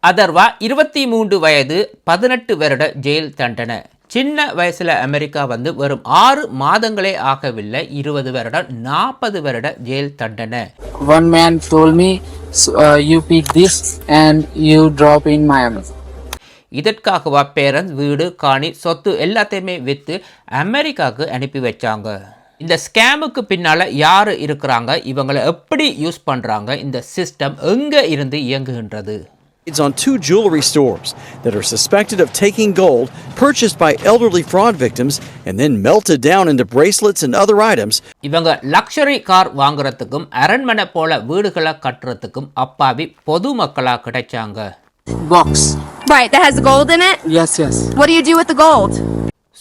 அதர்வா 23 வயது 18 வருட ஜெயில் தண்டனை. சின்ன வயசில் அமெரிக்கா வந்து வெறும் 6 மாதங்களே ஆகவில்லை, 20 வருடம் 40 வருட ஜெயில் தண்டனை. One man told me, you pick this and you drop in Miami. இதற்காகவா பேரண்ட்ஸ் வீடு காணி சொத்து எல்லாத்தையுமே விற்று அமெரிக்காவுக்கு அனுப்பி வச்சாங்க. இந்த ஸ்கேமுக்கு பின்னால் யார் இருக்கிறாங்க, இவங்களை எப்படி யூஸ் பண்ணுறாங்க, இந்த சிஸ்டம் எங்கே இருந்து இயங்குகின்றது? It's on 2 jewelry stores that are suspected of taking gold purchased by elderly fraud victims and then melted down into bracelets and other items. இவங்க லக்ஸரி கார் வாங்குறதுக்கும் அரண்மனை போல வீடுகளை கட்டுறதுக்கும் அப்பாவி பொதுமக்களா கிடைச்சாங்க. Box. Right, that has gold in it? Yes. What do you do with the gold?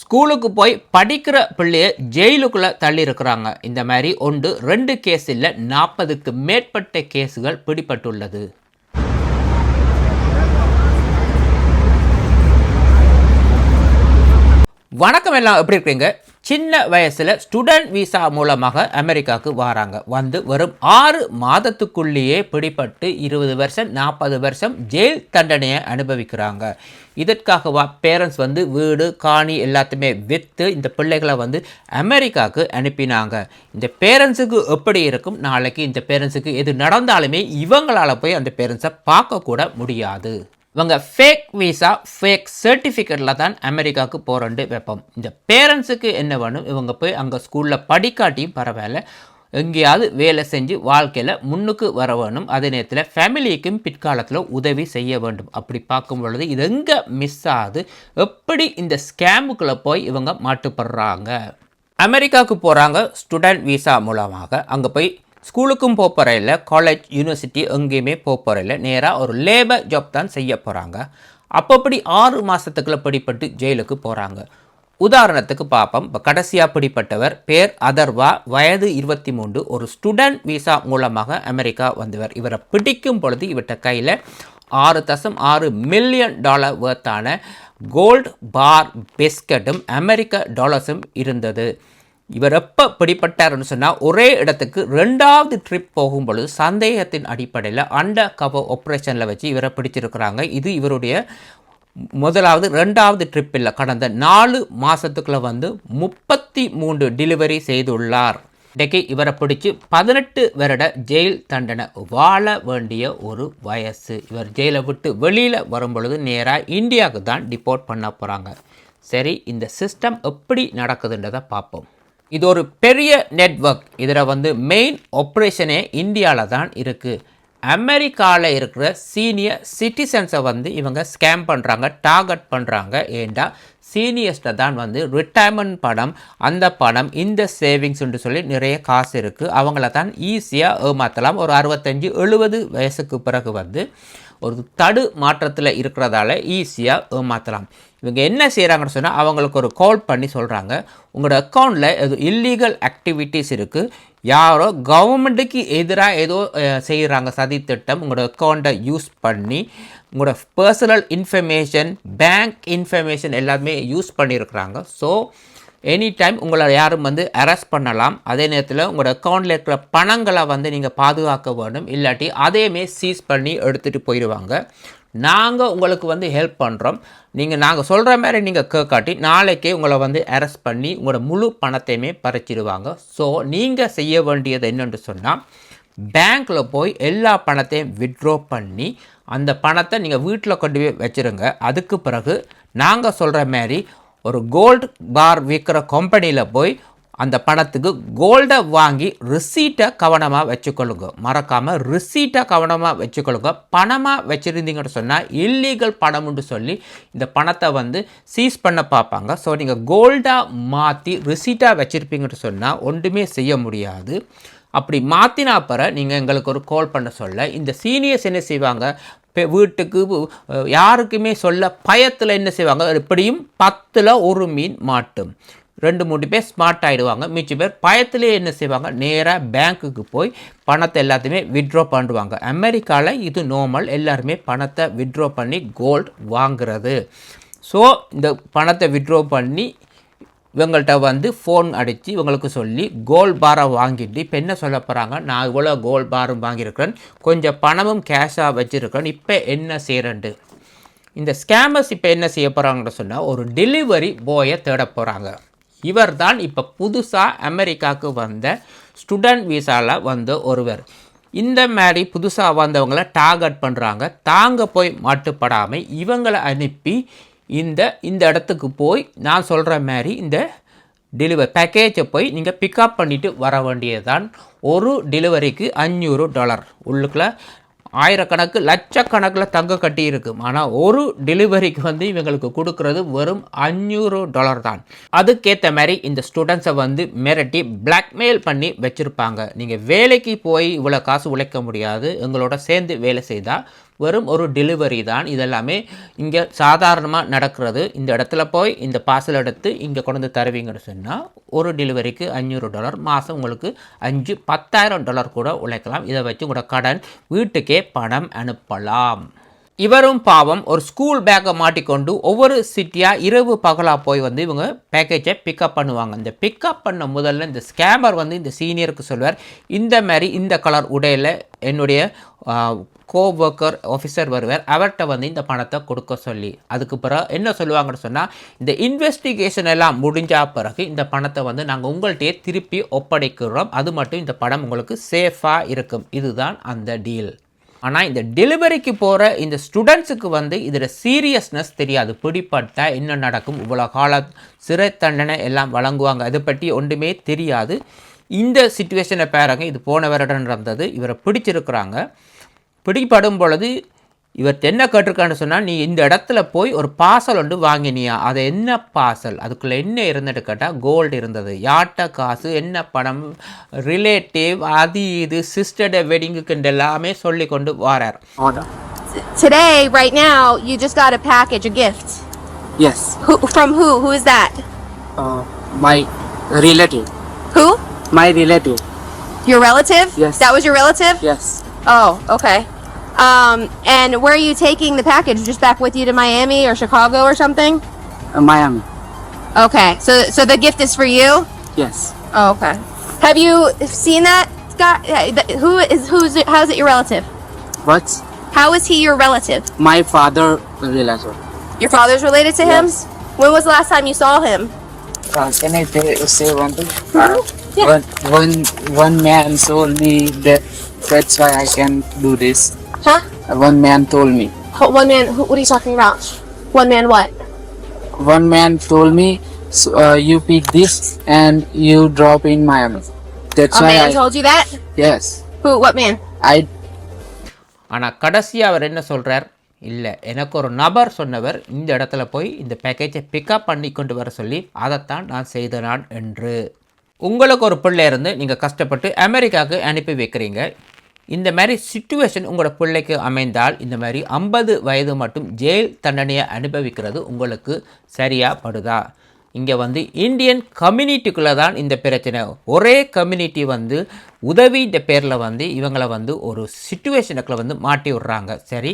ஸ்கூலுக்கு போய் படிக்கிற பிள்ளைய ஜெயிலுக்குள்ள தள்ளி இருக்கிறாங்க. இந்த மாதிரி 1-2 கேஸ் இல்லை, 40க்கு மேற்பட்ட கேஸுகள் பிடிபட்டுள்ளது. வணக்கம், எல்லாம் எப்படி இருக்கீங்க? சின்ன வயசில் ஸ்டூடெண்ட் விசா மூலமாக அமெரிக்காவுக்கு வராங்க. வந்து வெறும் 6 மாதத்துக்குள்ளேயே பிடிபட்டு 20 வருஷம் 40 வருஷம் ஜெயில் தண்டனையை அனுபவிக்கிறாங்க. இதற்காகவா பேரண்ட்ஸ் வந்து வீடு காணி எல்லாத்தையுமே விற்று இந்த பிள்ளைகளை வந்து அமெரிக்காவுக்கு அனுப்பினாங்க. இந்த பேரண்ட்ஸுக்கு எப்படி இருக்கும், நாளைக்கு இந்த பேரண்ட்ஸுக்கு எது நடந்தாலுமே இவங்களால போய் அந்த பேரண்ட்ஸை பார்க்கக்கூட முடியாது. இவங்க ஃபேக் விசா ஃபேக் சர்டிஃபிகேட்டில் தான் அமெரிக்காவுக்கு போகிறோண்டு வைப்போம். இந்த பேரண்ட்ஸுக்கு என்ன வேணும், இவங்க போய் அங்கே ஸ்கூலில் படிக்காட்டியும் பரவாயில்ல, எங்கேயாவது வேலை செஞ்சு வாழ்க்கையில் முன்னுக்கு வர வேணும். அதே நேரத்தில் ஃபேமிலிக்கும் பிற்காலத்தில் உதவி செய்ய வேண்டும். அப்படி பார்க்கும் பொழுது இது எங்கே மிஸ் ஆகுது, எப்படி இந்த ஸ்கேமுக்குள்ளே போய் இவங்க மாட்டுப்படுறாங்க? அமெரிக்காவுக்கு போகிறாங்க ஸ்டூடெண்ட் விசா மூலமாக. அங்கே போய் ஸ்கூலுக்கும் போகிற காலேஜ் யூனிவர்சிட்டி எங்கேயுமே போகிற நேராக ஒரு லேபர் ஜாப் தான் செய்ய போகிறாங்க. அப்படி 6 மாதத்துக்குள்ள பிடிப்பட்டு ஜெயிலுக்கு போகிறாங்க. உதாரணத்துக்கு பார்ப்போம். இப்போ கடைசியாக பிடிப்பட்டவர் பேர் அதர்வா, வயது 23, ஒரு ஸ்டூடெண்ட் விசா மூலமாக அமெரிக்கா வந்தவர். இவரை பிடிக்கும் பொழுது இவர்கிட்ட கையில் $6.6 மில்லியன் வர்த்தான கோல்டு பார் பிஸ்கட்டும் அமெரிக்க டாலர்ஸும் இருந்தது. இவர் எப்போ பிடிப்பட்டார்னு சொன்னால், ஒரே இடத்துக்கு 2வது ட்ரிப் போகும்பொழுது சந்தேகத்தின் அடிப்படையில் அண்டர் கவர் ஆப்ரேஷனில் வச்சு இவரை பிடிச்சிருக்கிறாங்க. இது இவருடைய 2வது ட்ரிப் இல்லை. கடந்த 4 மாதத்துக்குள்ளே வந்து 33 டெலிவரி செய்துள்ளார். இன்றைக்கு இவரை பிடிச்சி 18 வருட ஜெயில் தண்டனை வாழ வேண்டிய ஒரு வயசு. இவர் ஜெயிலை விட்டு வெளியில் வரும்பொழுது நேராக இந்தியாவுக்கு தான் டிபோர்ட் பண்ண போகிறாங்க. சரி, இந்த சிஸ்டம் எப்படி நடக்குதுன்றதை பார்ப்போம். இது ஒரு பெரிய நெட்வொர்க். இதில் வந்து மெயின் ஆப்ரேஷனே இந்தியாவில் தான் இருக்குது. அமெரிக்காவில் இருக்கிற சீனியர் சிட்டிசன்ஸை வந்து இவங்க ஸ்கேம் பண்ணுறாங்க, டார்கெட் பண்ணுறாங்க. ஏண்டா சீனியர்ஸ்ட்டை தான் வந்து ரிட்டையர்மெண்ட் பணம், அந்த பணம், இந்த சேவிங்ஸ்ன்னு சொல்லி நிறைய காசு இருக்குது. அவங்கள தான் ஈஸியாக ஏமாற்றலாம். ஒரு 65-70 வயசுக்கு பிறகு வந்து ஒரு தடு மாற்றத்தில் இருக்கிறதால ஈஸியாக ஏமாற்றலாம். இவங்க என்ன செய்கிறாங்கன்னு சொன்னால், அவங்களுக்கு ஒரு கால் பண்ணி சொல்கிறாங்க, உங்களோட அக்கௌண்ட்டில் ஏதோ இல்லீகல் ஆக்டிவிட்டீஸ் இருக்குது, யாரோ கவர்மெண்ட்டுக்கு எதிராக ஏதோ செய்கிறாங்க சதித்திட்டம், உங்களோட அக்கௌண்ட்டை யூஸ் பண்ணி உங்களோட பர்சனல் இன்ஃபர்மேஷன், பேங்க் இன்ஃபர்மேஷன் எல்லாமே யூஸ் பண்ணியிருக்கிறாங்க. ஸோ எனி டைம் உங்களை யாரும் வந்து அரெஸ்ட் பண்ணலாம். அதே நேரத்தில் உங்களோட அக்கௌண்ட்டில் இருக்கிற பணங்களை வந்து நீங்கள் பாதுகாக்க வேண்டும், இல்லாட்டி அதையுமே சீஸ் பண்ணி எடுத்துகிட்டு போயிடுவாங்க. நாங்கள் உங்களுக்கு வந்து ஹெல்ப் பண்ணுறோம், நாங்கள் சொல்கிற மாதிரி நீங்கள் கேட்காட்டி நாளைக்கே உங்களை வந்து அரெஸ்ட் பண்ணி உங்களோட முழு பணத்தையுமே பறிச்சிடுவாங்க. ஸோ நீங்கள் செய்ய வேண்டியது என்னென்னு சொன்னால், பேங்க்கில் போய் எல்லா பணத்தையும் வித்ட்ரா பண்ணி அந்த பணத்தை நீங்கள் வீட்டில் கொண்டு போய் வச்சுருங்க. அதுக்கு பிறகு நாங்கள் சொல்கிற மாதிரி ஒரு கோல்டு பார் விற்கிற கம்பெனியில் போய் அந்த பணத்துக்கு கோல்டை வாங்கி ரிசீட்டை கவனமாக வச்சுக்கொள்ளுங்க. மறக்காமல் ரிசீட்டை கவனமாக வச்சுக்கொள்ளுங்க. பணமாக வச்சுருந்தீங்கன்னு சொன்னால் இல்லீகல் பணம்னு சொல்லி இந்த பணத்தை வந்து சீஸ் பண்ண பார்ப்பாங்க. ஸோ நீங்கள் கோல்டாக மாற்றி ரிசீட்டாக வச்சுருப்பீங்கன்னு சொன்னால் ஒன்றுமே செய்ய முடியாது. அப்படி மாற்றினா பிறகு நீங்கள் எங்களுக்கு ஒரு கால் பண்ண சொல்ல, இந்த சீனியர்ஸ் என்ன செய்வாங்க, வீட்டுக்கு யாருக்குமே சொல்ல பயத்தில் என்ன செய்வாங்க, எப்படியும் 10ல் 1 மீன் மாட்டும். 2-3 பேர் ஸ்மார்ட் ஆகிடுவாங்க. மிச்ச பேர் பயத்திலே என்ன செய்வாங்க, நேராக பேங்க்குக்கு போய் பணத்தை எல்லாத்தையுமே வித்ட்ரா பண்ணுவாங்க. அமெரிக்காவில் இது நார்மல், எல்லாருமே பணத்தை வித்ட்ரா பண்ணி கோல்டு வாங்குறது. ஸோ இந்த பணத்தை வித்ட்ரா பண்ணி இவங்கள்ட்ட வந்து ஃபோன் அடித்து இவங்களுக்கு சொல்லி கோல்ட் பாரை வாங்கிட்டு இப்போ என்ன சொல்ல போகிறாங்க, நான் இவ்வளோ கோல்ட் பாரும் வாங்கியிருக்கிறேன், கொஞ்சம் பணமும் கேஷாக வச்சுருக்கிறேன், இப்போ என்ன செய்கிறேன்ட்டு. இந்த ஸ்கேமர்ஸ் இப்போ என்ன செய்ய போகிறாங்கன்னு சொன்னால் ஒரு டெலிவரி பாயை தேட போகிறாங்க. இவர் தான் இப்போ புதுசாக அமெரிக்காவுக்கு வந்த ஸ்டூடெண்ட் வீசாவில் வந்த ஒருவர். இந்த மாதிரி புதுசாக வந்தவங்களை டார்கெட் பண்ணுறாங்க. தாங்க போய் மாட்டுப்படாமல் இவங்களை அனுப்பி இந்த இடத்துக்கு போய் நான் சொல்கிற மாதிரி இந்த டெலிவரி பேக்கேஜை போய் நீங்கள் பிக்கப் பண்ணிவிட்டு வர வேண்டியது தான். ஒரு டெலிவரிக்கு $500 உள்ளுக்குள்ள ஆயிரக்கணக்கு லட்சக்கணக்கில் தங்க கட்டி இருக்கும். ஆனால் ஒரு டெலிவரிக்கு வந்து இவங்களுக்கு கொடுக்கறது வெறும் $500 தான். அதுக்கேற்ற மாதிரி இந்த ஸ்டூடெண்ட்ஸை வந்து மிரட்டி பிளாக்மெயில் பண்ணி வச்சுருப்பாங்க. நீங்கள் வேலைக்கு போய் இவ்வளோ காசு உழைக்க முடியாது, எங்களோட சேர்ந்து வேலை செய்தால் வெறும் ஒரு டெலிவரி தான். இதெல்லாமே இங்கே சாதாரணமாக நடக்கிறது. இந்த இடத்துல போய் இந்த பார்சல் எடுத்து இங்கே கொண்டு வந்து தருவீங்கன்னு சொன்னால் ஒரு டெலிவரிக்கு $500, மாதம் உங்களுக்கு $10,000 கூட உழைக்கலாம். இதை வச்சு உங்களோட கடன் வீட்டுக்கே பணம் அனுப்பலாம். இவரும் பாவம் ஒரு ஸ்கூல் பேக்கை மாட்டிக்கொண்டு ஒவ்வொரு சிட்டியாக இரவு பகலாக போய் வந்து இவங்க பேக்கேஜை பிக்கப் பண்ணுவாங்க. இந்த பிக்கப் பண்ண முதல்ல இந்த ஸ்கேமர் வந்து இந்த சீனியருக்கு சொல்வார், இந்த மாதிரி இந்த கலர் உடையில் என்னுடைய கோவொர்க்கர் ஆஃபீஸர் வருவார், அவர்கிட்ட வந்து இந்த பணத்தை கொடுக்க சொல்லி. அதுக்கு பிறகு என்ன சொல்லுவாங்கன்னு சொன்னால் இந்த இன்வெஸ்டிகேஷன் எல்லாம் முடிஞ்ச பிறகு இந்த பணத்தை வந்து நாங்கள் உங்கள்கிட்டயே திருப்பி ஒப்படைக்கிறோம், அது மட்டும் இந்த பணம் உங்களுக்கு சேஃபாக இருக்கும். இதுதான் அந்த டீல். ஆனால் இந்த டெலிவரிக்கு போகிற இந்த ஸ்டூடெண்ட்ஸுக்கு வந்து இதில் சீரியஸ்னஸ் தெரியாது. பிடிப்பட்டால் என்ன நடக்கும், இவ்வளோ கால சிறை தண்டனை எல்லாம் வழங்குவாங்க, அதை பற்றி ஒன்றுமே தெரியாது. இந்த சிச்சுவேஷனை பாருங்க, இது போன வருடம் நடந்தது. இவரை பிடிச்சிருக்கிறாங்க. பிடிப்படும் பொழுது இவர் என்ன கேட்டிருக்கான்னு சொன்னால், நீ இந்த இடத்துல போய் ஒரு பார்சல் ஒன்று வாங்கினியா, அது என்ன பார்சல், அதுக்குள்ளே என்ன இருந்துட்டு கேட்டால் கோல்டு இருந்தது. யார்கிட்ட காசு, என்ன பணம், ரிலேட்டிவ், அது இது சிஸ்டர்ட வெட்டிங்குக்கு எல்லாமே சொல்லி கொண்டு வரார். Today, right now, you just got a package, a gift. Yes. From who? Who is that? My relative. Who? My relative. Your relative? Yes. That was your relative? Yes. Oh, okay. And where are you taking the package? Just back with you to Miami or Chicago or something? Miami. Okay. So the gift is for you? Yes. Oh, okay. Have you seen that, Scott? How's it your relative? What? How is he your relative? My father relative. Your father's related to him? Yes. When was the last time you saw him? Can I say one thing? Yeah. One man told me that's why I can do this. Huh? One man told me. One man. What are you talking about? One man what? One man told me, you pick this and you drop in Miami. That's A why man told you that? Yes. Who? What man? ஆனால் கடைசியாக அவர் என்ன சொல்கிறார், இல்லை எனக்கு ஒரு நபர் சொன்னவர் இந்த இடத்துல போய் இந்த பேக்கேஜை பிக்கப் பண்ணி கொண்டு வர சொல்லி அதைத்தான் நான் செய்தனான் என்று. உங்களுக்கு ஒரு பிள்ளை இருந்து நீங்கள் கஷ்டப்பட்டு அமெரிக்காவுக்கு அனுப்பி வைக்கிறீங்க. இந்த மாதிரி சிச்சுவேஷன் உங்களோட பிள்ளைக்கு அமைந்தால் இந்த மாதிரி 50 வயது மட்டும் ஜெயில் தண்டனையை அனுபவிக்கிறது உங்களுக்கு சரியாக படுதா? இங்கே வந்து இந்தியன் கம்யூனிட்டிக்குள்ளே தான் இந்த பிரச்சனை. ஒரே கம்யூனிட்டி வந்து உதவின்ற பேரில் வந்து இவங்களை வந்து ஒரு சிச்சுவேஷனுக்குள்ளே வந்து மாட்டி விட்றாங்க. சரி,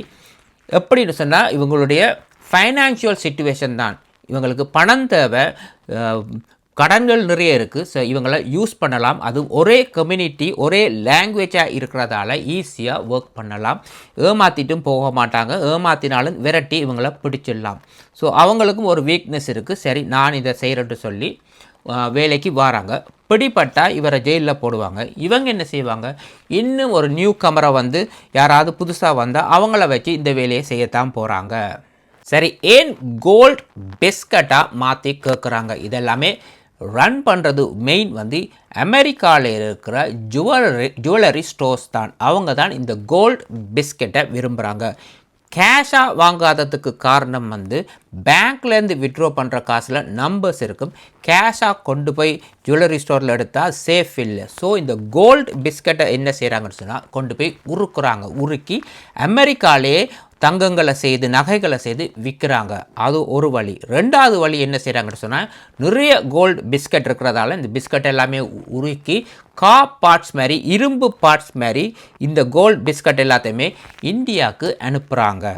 எப்படின்னு சொன்னால் இவங்களுடைய ஃபைனான்ஷியல் சிச்சுவேஷன் தான், இவங்களுக்கு பணம் தேவை, கடன்கள் நிறைய இருக்குது. ஸோ இவங்களை யூஸ் பண்ணலாம். அதுவும் ஒரே கம்யூனிட்டி ஒரே லாங்குவேஜாக இருக்கிறதால ஈஸியாக ஒர்க் பண்ணலாம். ஏமாற்றிட்டும் போக மாட்டாங்க, ஏமாற்றினாலும் விரட்டி இவங்களை பிடிச்சிடலாம். ஸோ அவங்களுக்கும் ஒரு வீக்னஸ் இருக்குது. சரி, நான் இதை செய்கிறேன்னு சொல்லி வேலைக்கு வராங்க. பிடிப்பட்டால் இவரை ஜெயிலில் போடுவாங்க. இவங்க என்ன செய்வாங்க, இன்னும் ஒரு நியூ கமரை வந்து யாராவது புதுசாக வந்தால் அவங்கள வச்சு இந்த வேலையை செய்யத்தான் போகிறாங்க. சரி, ஏன் கோல்ட் பிஸ்கட்டாக மாற்றி கேட்குறாங்க? இதெல்லாமே ரன் பண்ணுறது மெயின் வந்து அமெரிக்காவில் இருக்கிற ஜுவல்லரி ஸ்டோர்ஸ் தான். அவங்க தான் இந்த கோல்ட் பிஸ்கெட்டை விரும்புகிறாங்க. கேஷாக வாங்காததுக்கு காரணம் வந்து பேங்க்லேருந்து விட்ரோ பண்ணுற காசில் நம்பர்ஸ் இருக்கும். கேஷாக கொண்டு போய் ஜுவல்லரி ஸ்டோரில் எடுத்தால் சேஃப் இல்லை. ஸோ இந்த கோல்டு பிஸ்கட்டை என்ன செய்கிறாங்கன்னு சொன்னால் கொண்டு போய் உருக்குறாங்க. உருக்கி அமெரிக்காலே தங்கங்களை செய்து நகைகளை செய்து விற்கிறாங்க. அது ஒரு வழி. ரெண்டாவது வழி என்ன செய்கிறாங்கன்னு சொன்னால், நிறைய கோல்டு பிஸ்கட் இருக்கிறதால இந்த பிஸ்கட் எல்லாமே உருக்கி பார்ட்ஸ் மாதிரி, இரும்பு பார்ட்ஸ் மாதிரி இந்த கோல்டு பிஸ்கட் எல்லாத்தையுமே இந்தியாவுக்கு அனுப்புகிறாங்க.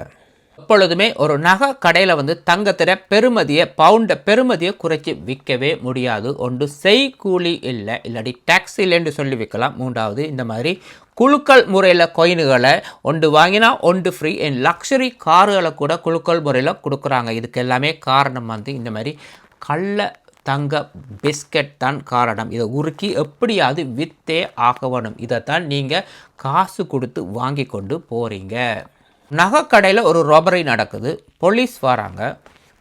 எப்பொழுதுமே ஒரு நகை கடையில் வந்து தங்கத்திட பெருமதியை பவுண்ட பெருமதியை குறைச்சி விற்கவே முடியாது. ஒன்று செய்கூலி இல்லை, இல்லாட்டி டேக்ஸ் இல்லைன்னு சொல்லி விற்கலாம். மூன்றாவது இந்த மாதிரி குழுக்கள் முறையில் கொயின்களை ஒன்று வாங்கினா ஒன்று ஃப்ரீ. என் லக்ஸரி கார்களை கூட குழுக்கள் முறையில் கொடுக்குறாங்க. இதுக்கு எல்லாமே காரணம் வந்து இந்த மாதிரி கள்ள தங்க பிஸ்கட் தான் காரணம். இதை உருக்கி எப்படியாவது விற்றே ஆகணும். இதைத்தான் நீங்கள் காசு கொடுத்து வாங்கி கொண்டு போகிறீங்க. நகைக்கடையில் ஒரு ராபரி நடக்குது, போலீஸ் வராங்க,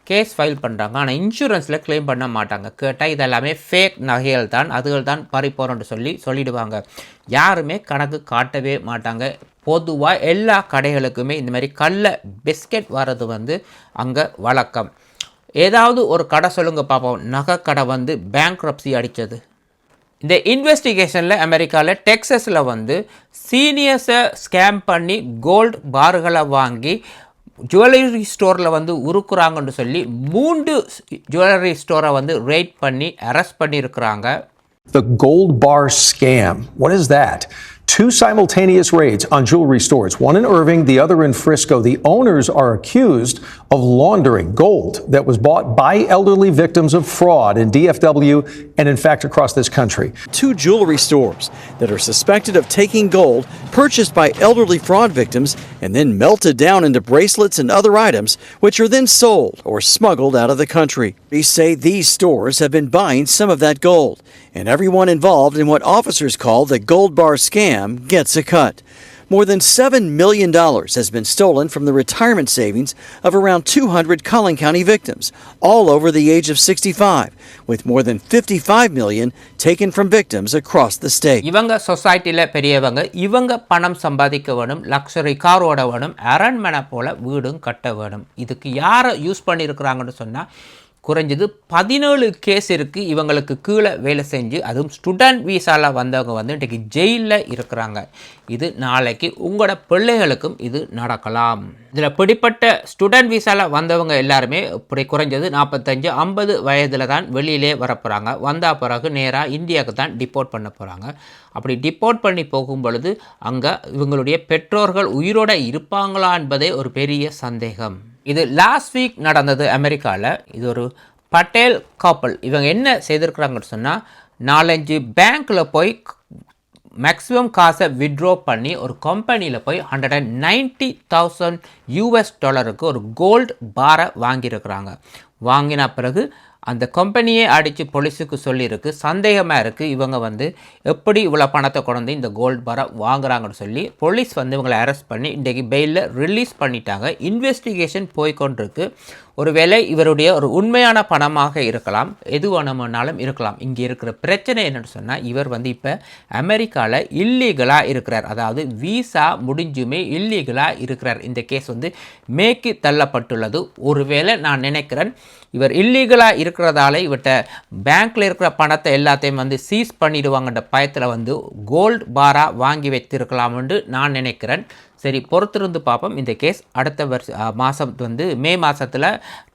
கேஸ் ஃபைல் பண்ணுறாங்க. ஆனால் இன்சூரன்ஸில் கிளைம் பண்ண மாட்டாங்க. கேட்டால் இதெல்லாமே ஃபேக் நகைகள் தான், அதுகள் தான் பறிப்போறோன்னு சொல்லிடுவாங்க. யாருமே கணக்கு காட்டவே மாட்டாங்க. பொதுவாக எல்லா கடைகளுக்குமே இந்த மாதிரி கள்ள பிஸ்கட் வர்றது வந்து அங்கே வழக்கம். ஏதாவது ஒரு கடை சொல்லுங்க பார்ப்போம், நகை கடை வந்து பேங்க்ரப்சி அடித்தது. இந்த இன்வெஸ்டிகேஷனில் அமெரிக்காவில் டெக்ஸஸில் வந்து சீனியர்ஸை ஸ்கேம் பண்ணி கோல்டு பார்களை வாங்கி ஜுவல்லரி ஸ்டோரில் வந்து உருக்குறாங்கன்னு சொல்லி 3 ஜுவல்லரி ஸ்டோரை வந்து ரெய்ட் பண்ணி அரெஸ்ட் பண்ணியிருக்கிறாங்க. The gold bar scam. What is that? 2 simultaneous raids on jewelry stores, one in Irving, the other in Frisco. The owners are accused of laundering gold that was bought by elderly victims of fraud in DFW and, in fact, across this country. 2 jewelry stores that are suspected of taking gold purchased by elderly fraud victims and then melted down into bracelets and other items, which are then sold or smuggled out of the country. Police say these stores have been buying some of that gold, and everyone involved in what officers call the gold bar scam gets a cut. More than $7 million has been stolen from the retirement savings of around 200 Collin County victims, all over the age of 65, with more than $55 million taken from victims across the state. இவங்க சொசைட்டியில் பெரியவங்க, இவங்க பணம் சம்பாதிக்க வேணும், luxury காரோட வேணும், அரண்மனை போல வீடும் கட்ட வேணும். இதுக்கு யாரை யூஸ் பண்ணியிருக்கிறாங்கன்னு சொன்னால் குறைஞ்சது 17 கேஸ் இருக்குது. இவங்களுக்கு கீழே வேலை செஞ்சு அதுவும் ஸ்டூடெண்ட் வீசாவில் வந்தவங்க வந்து இன்றைக்கு ஜெயிலில் இருக்கிறாங்க. இது நாளைக்கு உங்களோட பிள்ளைகளுக்கும் இது நடக்கலாம். இதில் பிடிப்பட்ட ஸ்டூடெண்ட் வீசாவில் வந்தவங்க எல்லாருமே இப்படி குறைஞ்சது 45-50 வயதில் தான் வெளியிலே வரப்போகிறாங்க. வந்த பிறகு நேராக இந்தியாவுக்கு தான் டிப்போர்ட் பண்ண போகிறாங்க. அப்படி டிப்போர்ட் பண்ணி போகும் பொழுது அங்கே இவங்களுடைய பெற்றோர்கள் உயிரோட இருப்பாங்களா என்பதே ஒரு பெரிய சந்தேகம். இது லாஸ்ட் வீக் நடந்தது அமெரிக்காவில். இது ஒரு பட்டேல் கப்பல். இவங்க என்ன செய்திருக்கிறாங்கன்னு சொன்னால் 4-5 பேங்க்கில் போய் மேக்ஸிமம் காசை வித்ட்ரா பண்ணி ஒரு கம்பெனியில் போய் $190,000 ஒரு கோல்டு பாரை வாங்கியிருக்கிறாங்க. வாங்கின பிறகு அந்த கம்பெனியே அடித்து போலீஸுக்கு சொல்லியிருக்கு. சந்தேகமாக இருக்குது இவங்க வந்து எப்படி இவ்வளோ பணத்தை கொண்டு இந்த கோல்டு பாரை வாங்குறாங்கன்னு சொல்லி போலீஸ் வந்து இவங்களை அரெஸ்ட் பண்ணி இன்றைக்கி பெயிலில் ரிலீஸ் பண்ணிட்டாங்க. இன்வெஸ்டிகேஷன் போய்கொண்டிருக்கு. ஒருவேளை இவருடைய ஒரு உண்மையான பணமாக இருக்கலாம், எது வேணுமானாலும் இருக்கலாம். இங்கே இருக்கிற பிரச்சனை என்னென்னு சொன்னால் இவர் வந்து இப்போ அமெரிக்காவில் இல்லீகலாக இருக்கிறார். அதாவது வீசா முடிஞ்சுமே இல்லீகலாக இருக்கிறார். இந்த கேஸ் வந்து மேற்கு தள்ளப்பட்டுள்ளது. ஒருவேளை நான் நினைக்கிறேன் இவர் இல்லீகலாக இருக்கிறதால இவர்கிட்ட பேங்க்கில் இருக்கிற பணத்தை எல்லாத்தையும் வந்து சீஸ் பண்ணிடுவாங்கன்ற பயத்தில் வந்து கோல்டு பாராக வாங்கி வைத்திருக்கலாம்னு நான் நினைக்கிறேன். சரி, பொறுத்திருந்து பார்ப்போம். இந்த கேஸ் அடுத்த மாதம் வந்து மே மாதத்தில்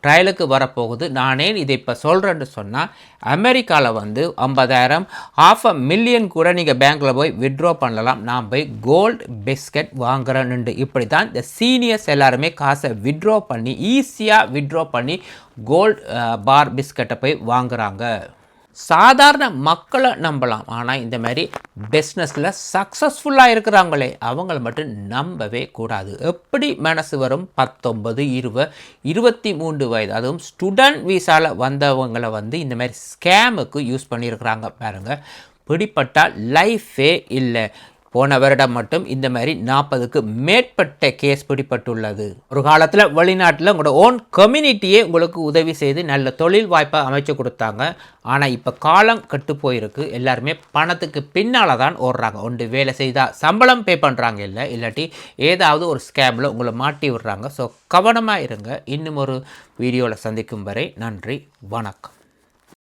ட்ரையலுக்கு வரப்போகுது. நானே இதை இப்போ சொல்கிறேன்னு சொன்னால் அமெரிக்காவில் வந்து 50,000 $500,000 கூட நீங்கள் பேங்க்கில் போய் வித்ட்ரா பண்ணலாம். நான் போய் கோல்டு பிஸ்கட் வாங்குறேன்னு இப்படி தான் இந்த சீனியர்ஸ் எல்லாருமே காசை வித்ட்ரா பண்ணி ஈஸியாக வித்ட்ரா பண்ணி கோல்டு பார் பிஸ்கட்டை போய் வாங்குகிறாங்க. சாதாரண மக்களை நம்பலாம், ஆனால் இந்த மாதிரி பிஸ்னஸில் சக்ஸஸ்ஃபுல்லாக இருக்கிறாங்களே அவங்கள மட்டும் நம்பவே கூடாது. எப்படி மனசு வரும்? 19, 20, 23 வயது, அதுவும் ஸ்டூடெண்ட் வீசாவில் வந்தவங்களை வந்து இந்த மாதிரி ஸ்கேமுக்கு யூஸ் பண்ணியிருக்கிறாங்க. பாருங்கள், பிடிப்பட்டால் லைஃபே இல்லை. போன வருடம் மட்டும் இந்த மாதிரி 40க்கு மேற்பட்ட கேஸ் பிடிப்பட்டுள்ளது. ஒரு காலத்தில் வெளிநாட்டில் உங்களோட ஓன் கம்யூனிட்டியே உங்களுக்கு உதவி செய்து நல்ல தொழில் வாய்ப்பை அமைச்சு கொடுத்தாங்க. ஆனால் இப்போ காலம் கெட்டு போயிருக்கு. எல்லாருமே பணத்துக்கு பின்னால் தான் ஓடுறாங்க. ஒன்று வேலை செய்தால் சம்பளம் பே பண்ணுறாங்க, இல்லாட்டி ஏதாவது ஒரு ஸ்கேமில் உங்களை மாட்டி விடுறாங்க. ஸோ கவனமாக இருங்க. இன்னும் ஒரு வீடியோவில் சந்திக்கும் வரை நன்றி, வணக்கம்.